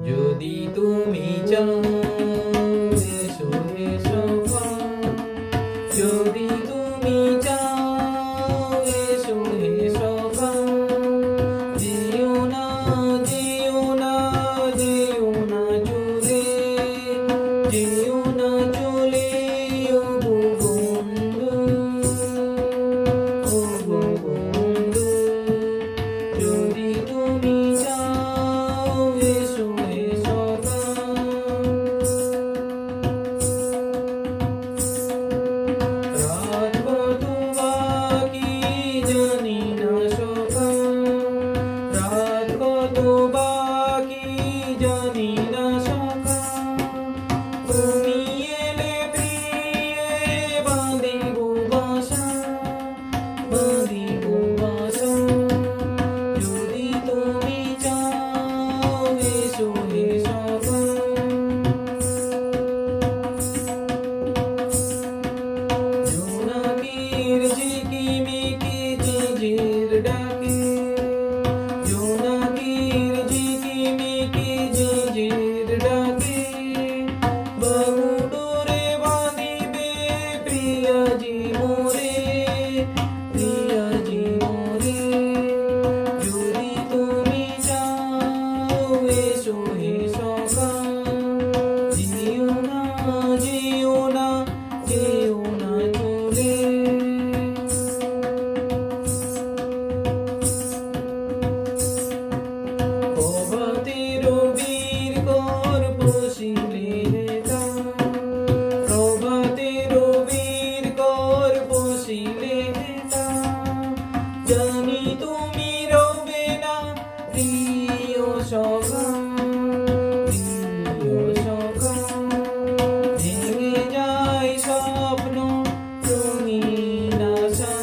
যদি তুমি চাও এসো এসো গাও। যদি তুমি চাও এসো এসো গাও। যেও না যেও না যেও না চলে, যেও না চলে ও গো বন্ধু, ও গো বন্ধু। যদি তুমি চাও এসো এসো গাও। রাত কত বাকি জানি না সখা, রাত কত বাকি জানি না সখা। তুমি এলে প্রিয়ে বাঁধিব বাসা, বাঁধিব বাসা। যদি তুমি চাও এসো এসো গাও। জোনাকির ঝিকিমিকি ঝিঝির ডাকে, জোনাকির ঝিকিমিকি ঝিঝির ডাকে। বাবু ডোরে বাঁধিবে প্রিয়াজি মোরে, প্রিয়াজি মোরে। যদি তুমি চাও এসো এসো গাও। যেও না যেও না যেও না চলে। প্রভাতের বীর কর বসিলে হেতা, প্রভাতের বীর কর বসিলে হেতা। জানি তুমি রবে না প্রিয় সখা, প্রিয় সখা। ভেঙে যায় স্বপ্ন রঙিন আশা,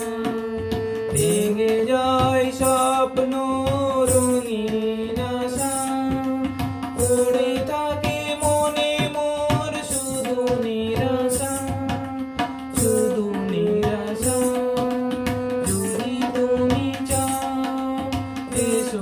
ভেঙে যায় স্বপ্ন রঙিন আশা। পড়ে থাকে মনে মোর শুধু নিরাশা, শুধু নিরাশা। যদি তুমি চাও এসো